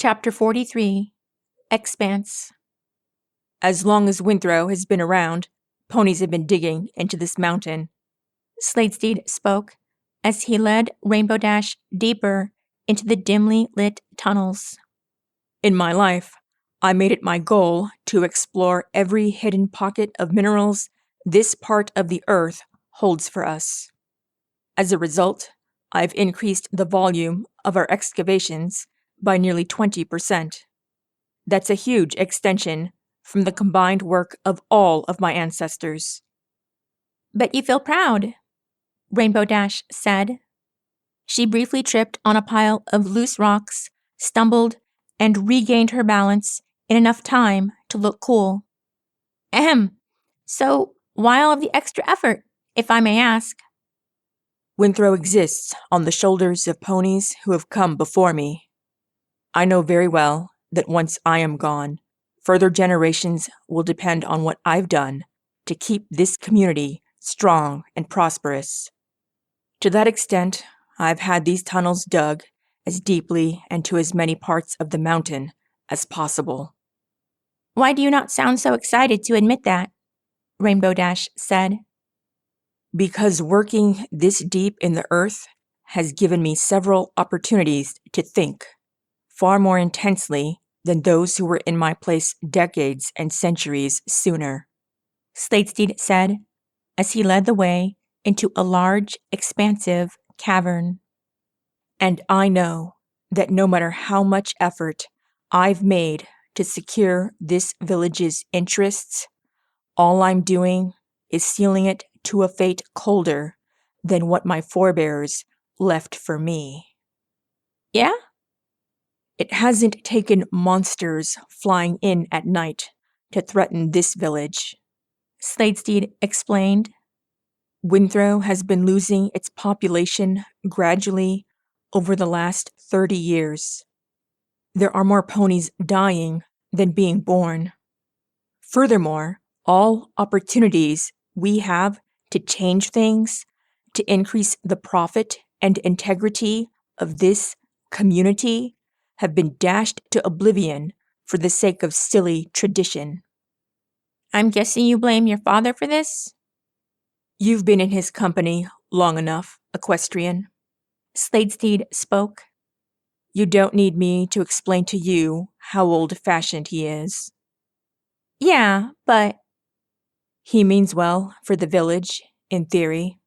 Chapter 43, Expanse. As long as Winthrow has been around, ponies have been digging into this mountain. Sladesteed spoke as he led Rainbow Dash deeper into the dimly lit tunnels. In my life, I made it my goal to explore every hidden pocket of minerals this part of the earth holds for us. As a result, I've increased the volume of our excavations by nearly 20%. That's a huge extension from the combined work of all of my ancestors. Bet you feel proud, Rainbow Dash said. She briefly tripped on a pile of loose rocks, stumbled, and regained her balance in enough time to look cool. Ahem. So, why all of the extra effort, if I may ask? Winthrow exists on the shoulders of ponies who have come before me. I know very well that once I am gone, further generations will depend on what I've done to keep this community strong and prosperous. To that extent, I've had these tunnels dug as deeply and to as many parts of the mountain as possible. Why do you not sound so excited to admit that? Rainbow Dash said. Because working this deep in the earth has given me several opportunities to think, far more intensely than those who were in my place decades and centuries sooner, Sladesteed said, as he led the way into a large, expansive cavern. And I know that no matter how much effort I've made to secure this village's interests, all I'm doing is sealing it to a fate colder than what my forebears left for me. Yeah? It hasn't taken monsters flying in at night to threaten this village, Sladesteed explained. Winthrow has been losing its population gradually over the last 30 years. There are more ponies dying than being born. Furthermore, all opportunities we have to change things, to increase the profit and integrity of this community, have been dashed to oblivion for the sake of silly tradition. I'm guessing you blame your father for this? You've been in his company long enough, Equestrian. Sladesteed spoke. You don't need me to explain to you how old-fashioned he is. Yeah, but... He means well for the village, in theory.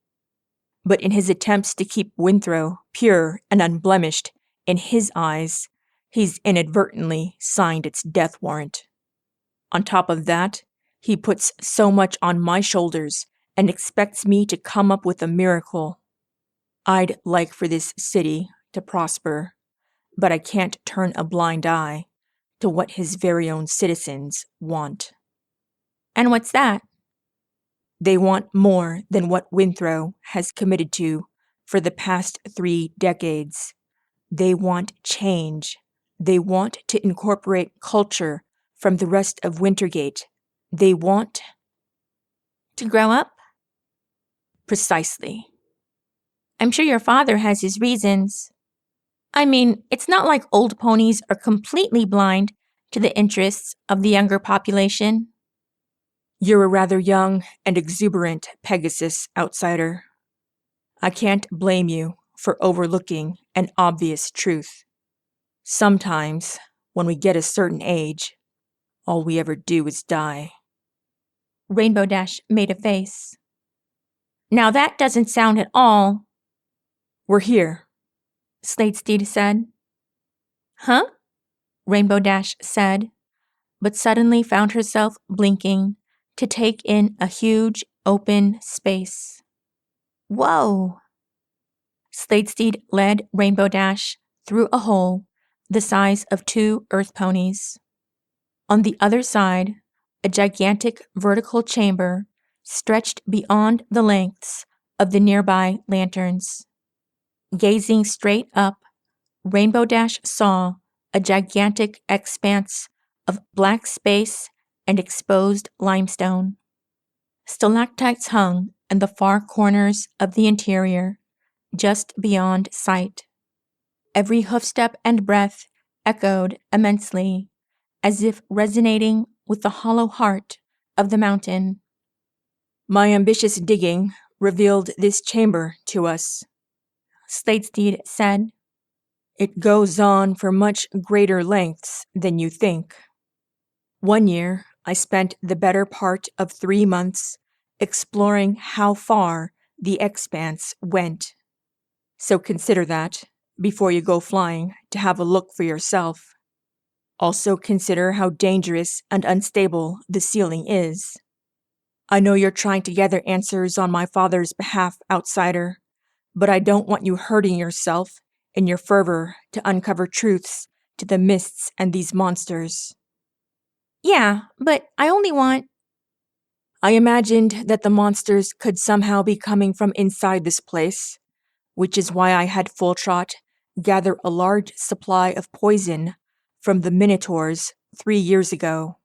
But in his attempts to keep Winthrow pure and unblemished in his eyes, he's inadvertently signed its death warrant. On top of that, he puts so much on my shoulders and expects me to come up with a miracle. I'd like for this city to prosper, but I can't turn a blind eye to what his very own citizens want. And what's that? They want more than what Winthrow has committed to for the past 3 decades. They want change. They want to incorporate culture from the rest of Wintergate. They want to grow up? Precisely. I'm sure your father has his reasons. I mean, it's not like old ponies are completely blind to the interests of the younger population. You're a rather young and exuberant Pegasus outsider. I can't blame you for overlooking an obvious truth. Sometimes, when we get a certain age, all we ever do is die. Rainbow Dash made a face. Now that doesn't sound at all... We're here, Sladesteed said. Huh? Rainbow Dash said, but suddenly found herself blinking to take in a huge open space. Whoa! Sladesteed led Rainbow Dash through a hole the size of 2 earth ponies. On the other side, a gigantic vertical chamber stretched beyond the lengths of the nearby lanterns. Gazing straight up, Rainbow Dash saw a gigantic expanse of black space and exposed limestone. Stalactites hung in the far corners of the interior, just beyond sight. Every hoofstep and breath echoed immensely, as if resonating with the hollow heart of the mountain. My ambitious digging revealed this chamber to us, Slatesteed said. It goes on for much greater lengths than you think. One year, I spent the better part of 3 months exploring how far the Expanse went. So consider that before you go flying to have a look for yourself. Also consider how dangerous and unstable the ceiling is. I know you're trying to gather answers on my father's behalf, outsider, but I don't want you hurting yourself in your fervor to uncover truths to the mists and these monsters. Yeah, but I only want... I imagined that the monsters could somehow be coming from inside this place, which is why I had Fulltrot gather a large supply of poison from the Minotaurs 3 years ago.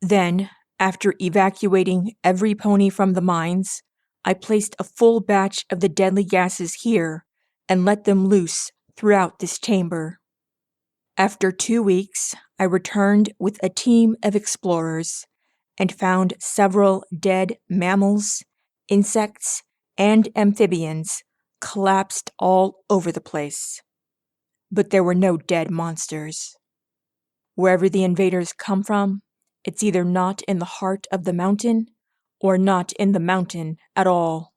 Then, after evacuating every pony from the mines, I placed a full batch of the deadly gases here and let them loose throughout this chamber. After 2 weeks, I returned with a team of explorers and found several dead mammals, insects, and amphibians collapsed all over the place. But there were no dead monsters. Wherever the invaders come from, it's either not in the heart of the mountain or not in the mountain at all.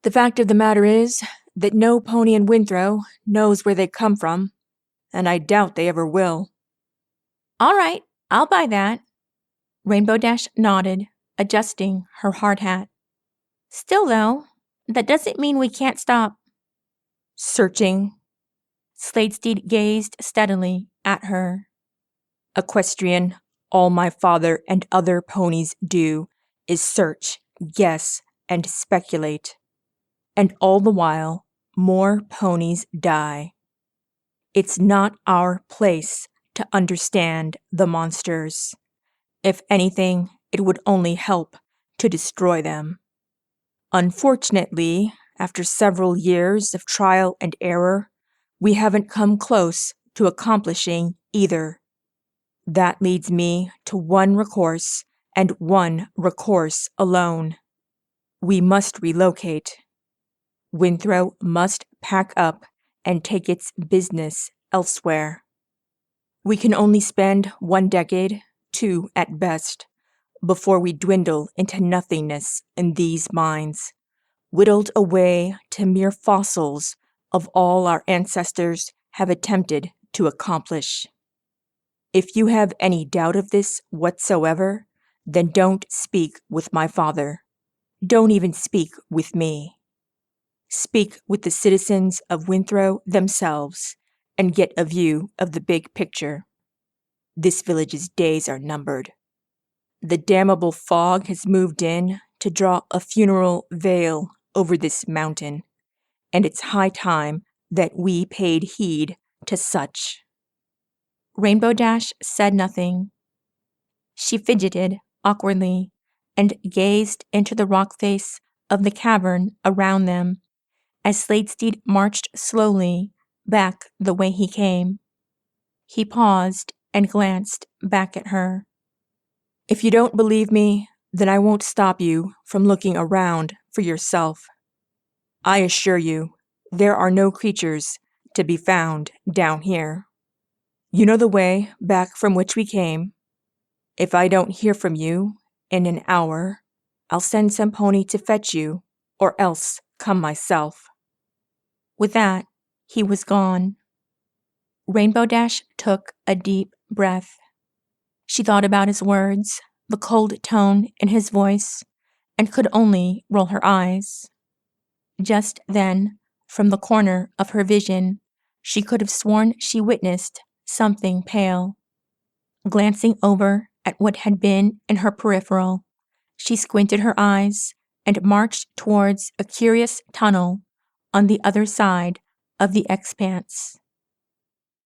The fact of the matter is that no pony in Winthrow knows where they come from, and I doubt they ever will. All right, I'll buy that. Rainbow Dash nodded, adjusting her hard hat. Still, though, that doesn't mean we can't stop searching. Slatesteed gazed steadily at her. Equestrian, all my father and other ponies do is search, guess, and speculate. And all the while, more ponies die. It's not our place to understand the monsters. If anything, it would only help to destroy them. Unfortunately, after several years of trial and error, we haven't come close to accomplishing either. That leads me to one recourse, and one recourse alone. We must relocate. Winthrow must pack up and take its business elsewhere. We can only spend 1 decade, 2 at best, before we dwindle into nothingness in these mines, whittled away to mere fossils of all our ancestors have attempted to accomplish. If you have any doubt of this whatsoever, then don't speak with my father. Don't even speak with me. Speak with the citizens of Winthrow themselves and get a view of the big picture. This village's days are numbered. The damnable fog has moved in to draw a funeral veil over this mountain, and it's high time that we paid heed to such. Rainbow Dash said nothing. She fidgeted awkwardly and gazed into the rock face of the cavern around them as Slatesteed marched slowly back the way he came. He paused and glanced back at her. If you don't believe me, then I won't stop you from looking around for yourself. I assure you, there are no creatures to be found down here. You know the way back from which we came. If I don't hear from you in an hour, I'll send some pony to fetch you, or else come myself. With that, he was gone. Rainbow Dash took a deep breath. She thought about his words, the cold tone in his voice, and could only roll her eyes. Just then, from the corner of her vision, she could have sworn she witnessed something pale. Glancing over at what had been in her peripheral, she squinted her eyes and marched towards a curious tunnel on the other side of the Expanse.